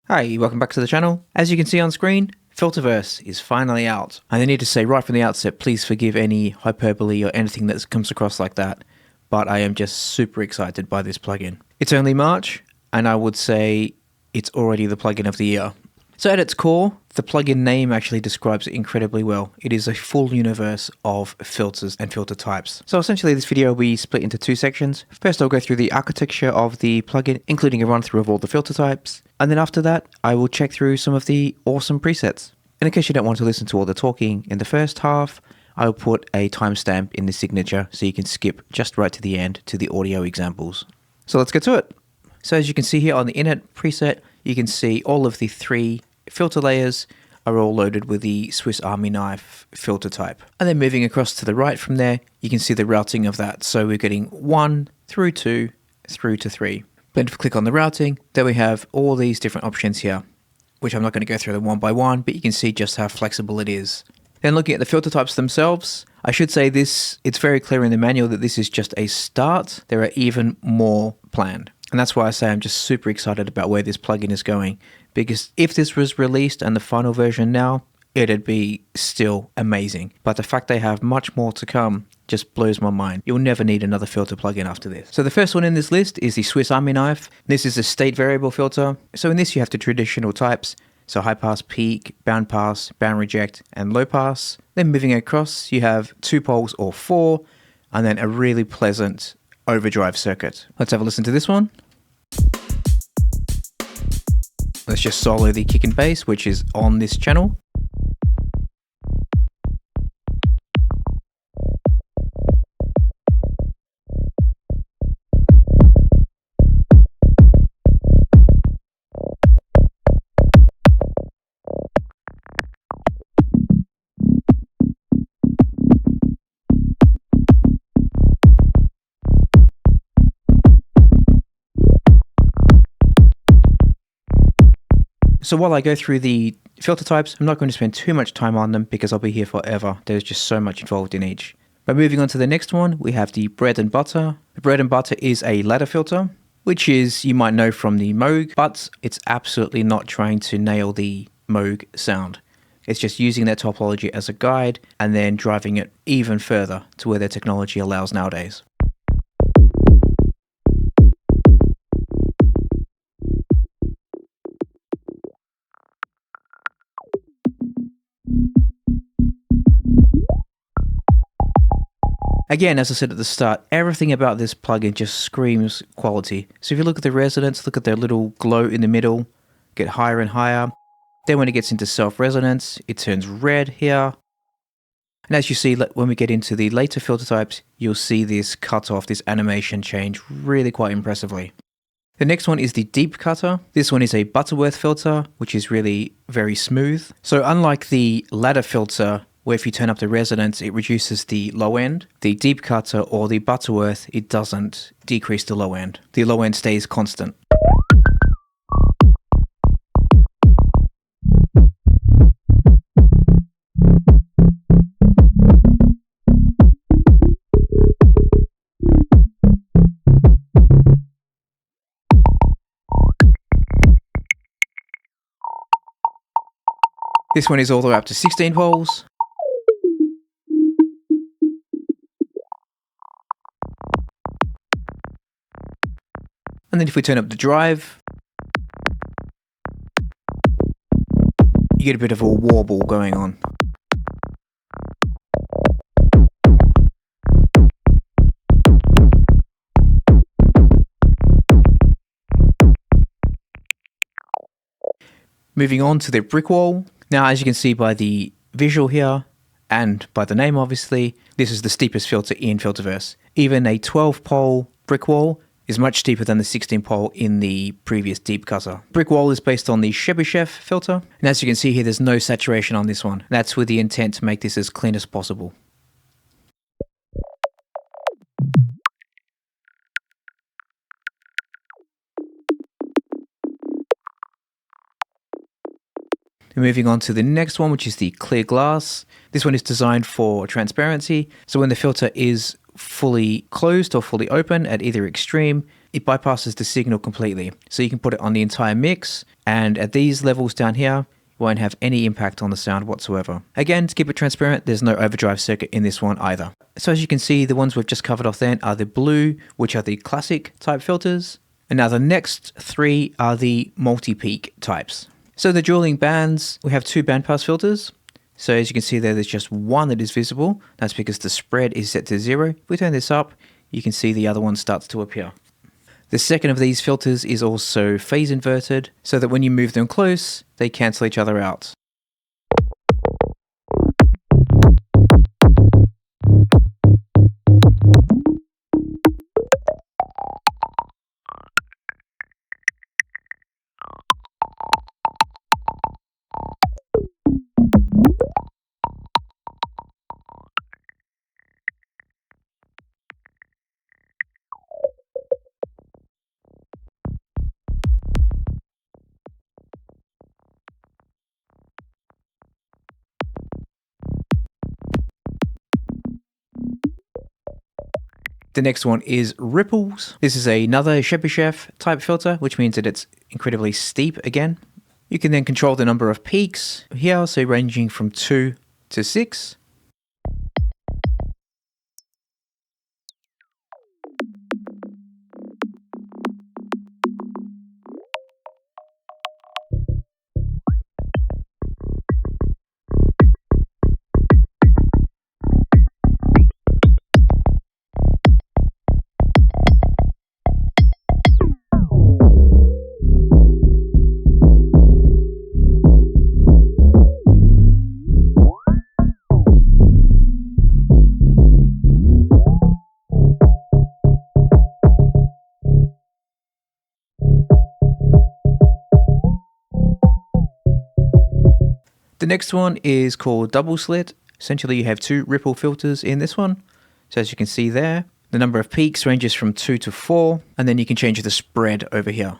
Hi, welcome back to the channel. As you can see on screen, Filterverse is finally out. And I need to say right from the outset, please forgive any hyperbole or anything that comes across like that, but I am just super excited by this plugin. It's only March, and I would say it's already the plugin of the year. So at its core, the plugin name actually describes it incredibly well. It is a full universe of filters and filter types. So essentially this video will be split into two sections. First I'll go through the architecture of the plugin, including a run through of all the filter types. And then after that, I will check through some of the awesome presets. And in case you don't want to listen to all the talking in the first half, I'll put a timestamp in the signature so you can skip just right to the end to the audio examples. So let's get to it. So as you can see here on the init preset, you can see all of the three filter layers are all loaded with the Swiss Army knife filter type. And then moving across to the right from there, you can see the routing of that. So we're getting 1 through 2 through to 3. Then if we click on the routing, then we have all these different options here, which I'm not going to go through them one by one, but you can see just how flexible it is. Then looking at the filter types themselves, I should say this, it's very clear in the manual that this is just a start. There are even more planned. And that's why I say I'm just super excited about where this plugin is going, because if this was released and the final version now, it'd be still amazing. But the fact they have much more to come just blows my mind. You'll never need another filter plugin after this. So the first one in this list is the Swiss Army knife. This is a state variable filter. So in this you have the traditional types. So high pass, peak, band pass, band reject, and low pass. Then moving across, you have 2 poles or 4, and then a really pleasant overdrive circuit. Let's have a listen to this one. Let's just solo the kick and bass, which is on this channel. So while I go through the filter types, I'm not going to spend too much time on them because I'll be here forever. There's just so much involved in each. But moving on to the next one, we have the bread and butter. The bread and butter is a ladder filter, which is, you might know from the Moog, but it's absolutely not trying to nail the Moog sound. It's just using their topology as a guide and then driving it even further to where their technology allows nowadays. Again, as I said at the start, everything about this plugin just screams quality. So if you look at the resonance, look at their little glow in the middle, get higher and higher. Then when it gets into self-resonance, it turns red here. And as you see, when we get into the later filter types, you'll see this cutoff, this animation change really quite impressively. The next one is the deep cutter. This one is a Butterworth filter, which is really very smooth. So unlike the ladder filter, where if you turn up the resonance, it reduces the low end. The deep cutter or the Butterworth, it doesn't decrease the low end. The low end stays constant. This one is all the way up to 16 poles. And then if we turn up the drive, you get a bit of a warble going on. Moving on to the brick wall. Now, as you can see by the visual here, and by the name obviously, this is the steepest filter in Filterverse. Even a 12-pole brick wall is much steeper than the 16-pole in the previous deep cutter. Brick wall is based on the Chebyshev filter, and as you can see here, there's no saturation on this one. That's with the intent to make this as clean as possible. Moving on to the next one, which is the clear glass. This one is designed for transparency. So when the filter is fully closed or fully open at either extreme, it bypasses the signal completely. So you can put it on the entire mix, and at these levels down here, it won't have any impact on the sound whatsoever. Again, to keep it transparent, there's no overdrive circuit in this one either. So as you can see, the ones we've just covered off then are the blue, which are the classic type filters. And now the next three are the multi-peak types. So the dueling bands, we have two bandpass filters. So as you can see there's just one that is visible. That's because the spread is set to 0. If we turn this up, you can see the other one starts to appear. The second of these filters is also phase inverted, so that when you move them close, they cancel each other out. The next one is ripples. This is another Chebyshev type filter, which means that it's incredibly steep again. You can then control the number of peaks here, so ranging from 2 to 6. The next one is called double slit. Essentially you have two ripple filters in this one. So as you can see there, the number of peaks ranges from 2 to 4, and then you can change the spread over here.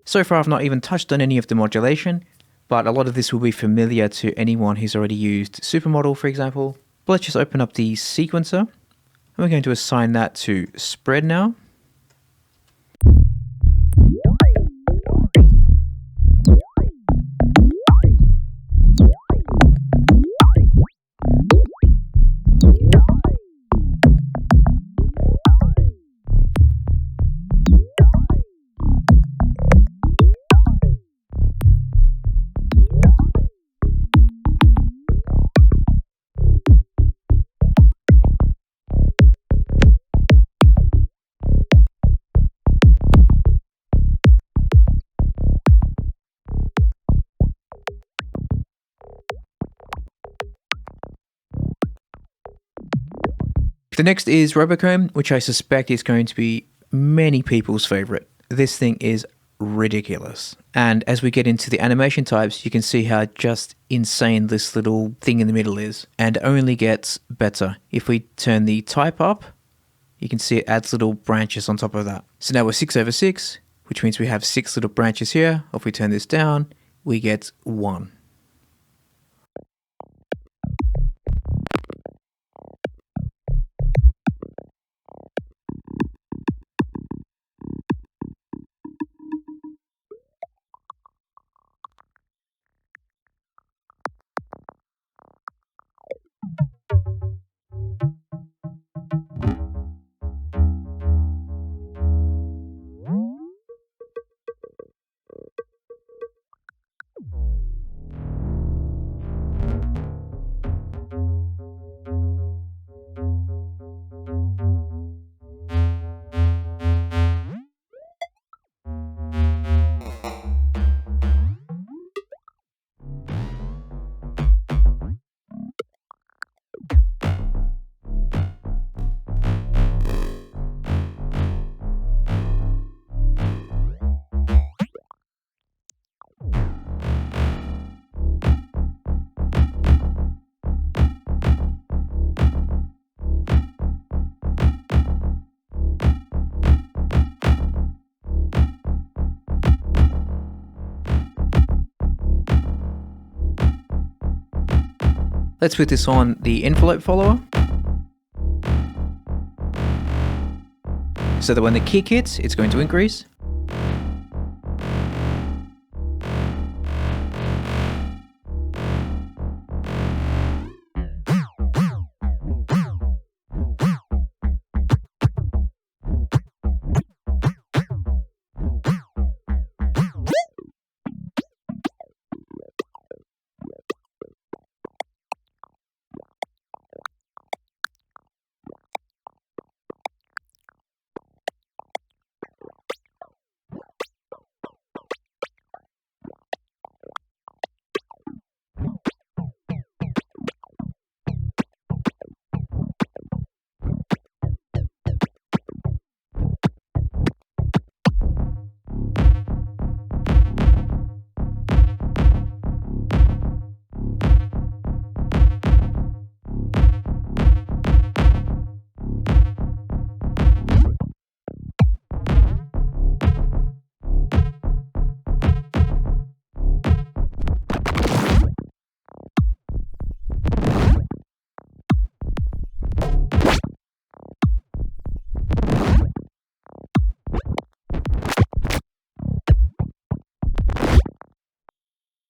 So far I've not even touched on any of the modulation, but a lot of this will be familiar to anyone who's already used Supermodel, for example. But let's just open up the sequencer, and we're going to assign that to spread now. The next is Robocomb, which I suspect is going to be many people's favorite. This thing is ridiculous. And as we get into the animation types, you can see how just insane this little thing in the middle is, and only gets better. If we turn the type up, you can see it adds little branches on top of that. So now we're 6/6, which means we have 6 little branches here. If we turn this down, we get 1. Let's put this on the envelope follower, so that when the kick hits, it's going to increase.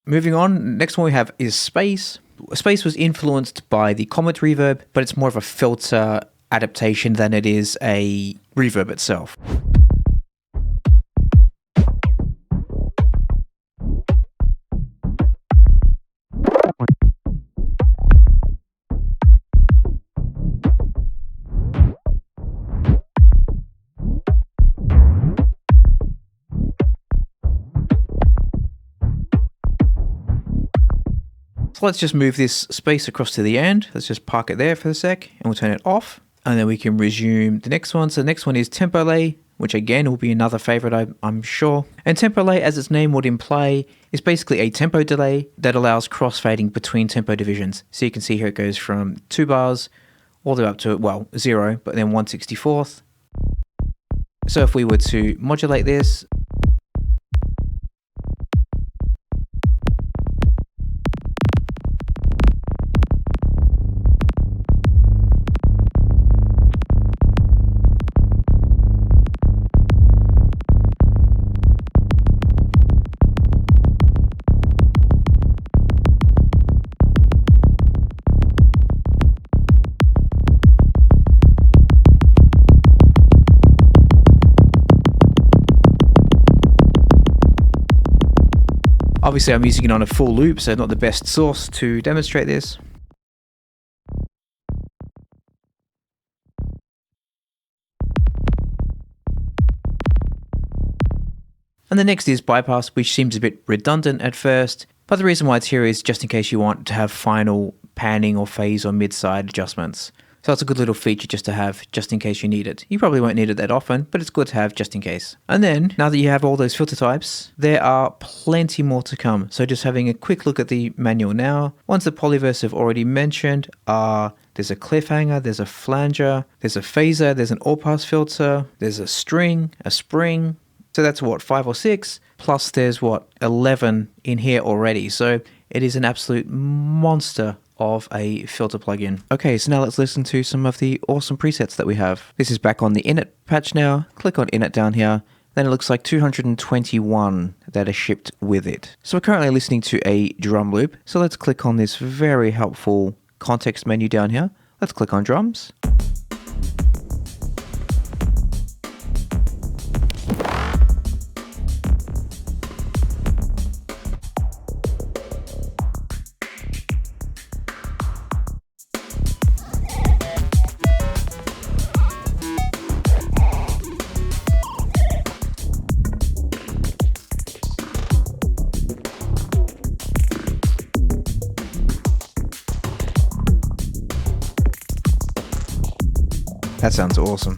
Moving on, next one we have is space. Space was influenced by the Comet reverb, but it's more of a filter adaptation than it is a reverb itself. So let's just move this space across to the end. Let's just park it there for a sec and we'll turn it off. And then we can resume the next one. So the next one is tempo delay, which again will be another favorite, I'm sure. And tempo delay, as its name would imply, is basically a tempo delay that allows crossfading between tempo divisions. So you can see here it goes from 2 bars all the way up to, well, 0, but then 1/64th. So if we were to modulate this, obviously I'm using it on a full loop, so not the best source to demonstrate this. And the next is bypass, which seems a bit redundant at first, but the reason why it's here is just in case you want to have final panning or phase or mid-side adjustments. So it's a good little feature just to have, just in case you need it. You probably won't need it that often, but it's good to have just in case. And then, now that you have all those filter types, there are plenty more to come. So just having a quick look at the manual now. Ones that Polyverse have already mentioned are, there's a cliffhanger, there's a flanger, there's a phaser, there's an all-pass filter, there's a string, a spring. So that's what, 5 or 6? Plus there's what, 11 in here already. So it is an absolute monster of a filter plugin. Okay, so now let's listen to some of the awesome presets that we have. This is back on the init patch now. Click on init down here. Then it looks like 221 that are shipped with it. So we're currently listening to a drum loop. So let's click on this very helpful context menu down here. Let's click on drums. That sounds awesome.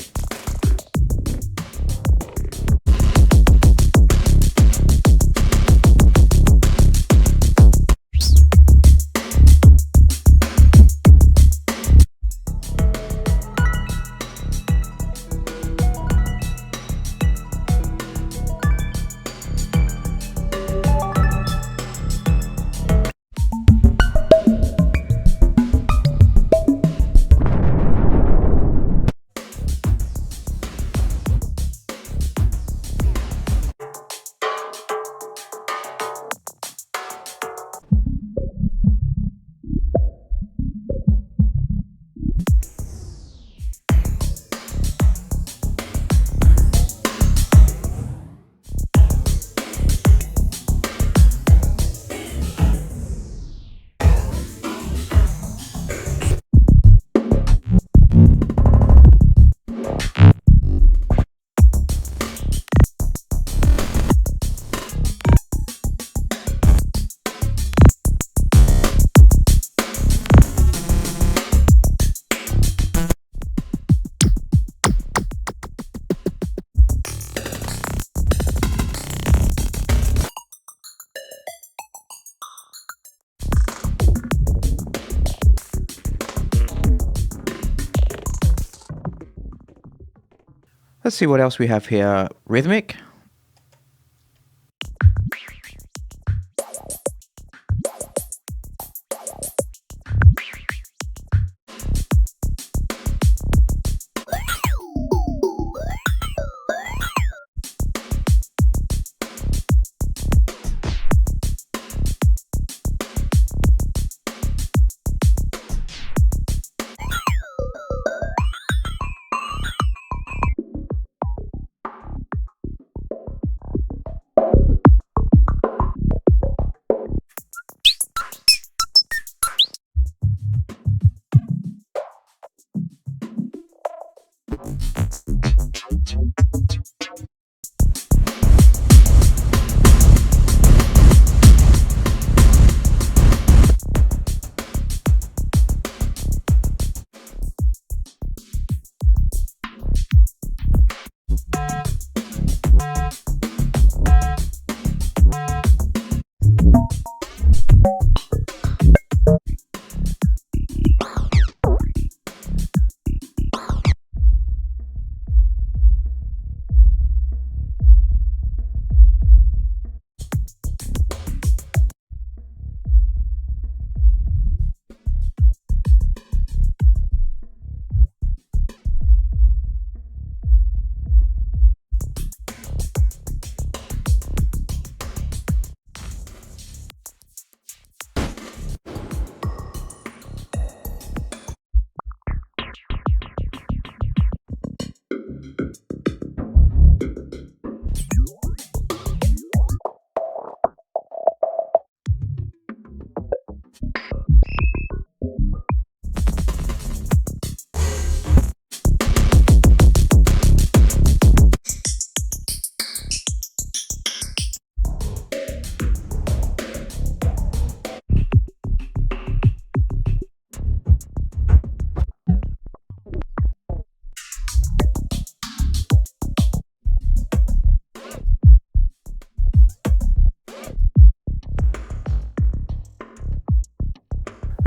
Let's see what else we have here. Rhythmic.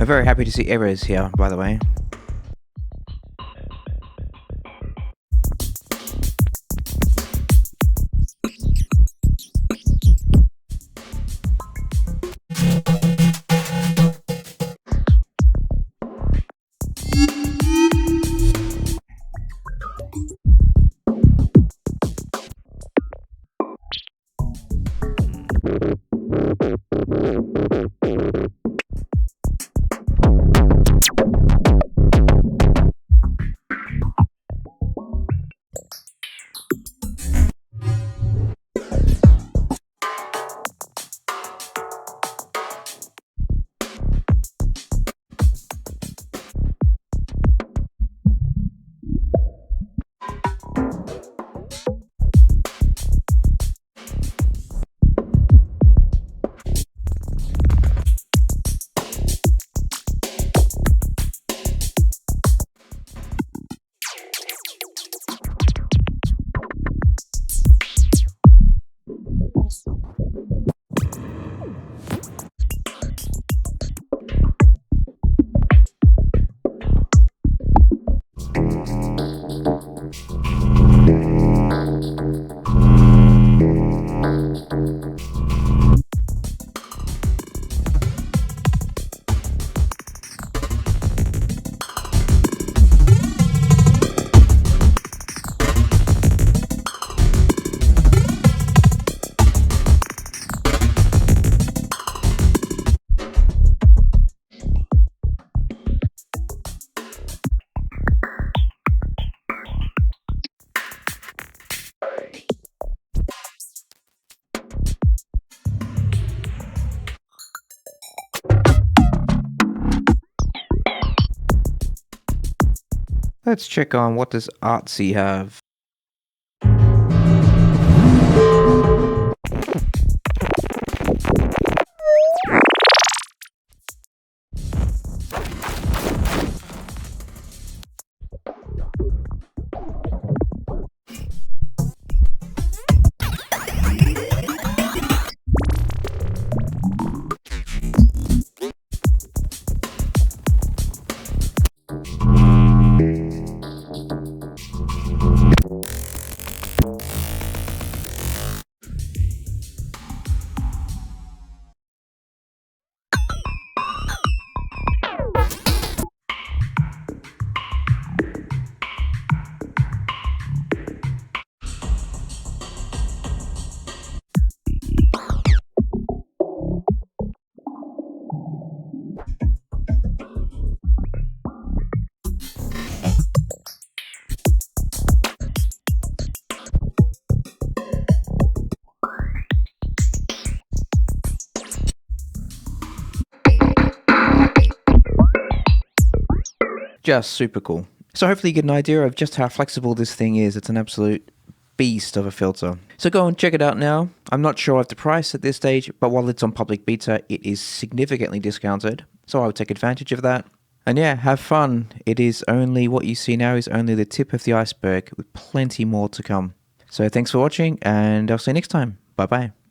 I'm very happy to see errors here, by the way. Let's check on what does Artsy have. Just super cool. So hopefully you get an idea of just how flexible this thing is. It's an absolute beast of a filter. So go and check it out now. I'm not sure of the price at this stage, but while it's on public beta, it is significantly discounted. So I would take advantage of that. And yeah, have fun. It is only, what you see now is only the tip of the iceberg with plenty more to come. So thanks for watching, and I'll see you next time. Bye bye.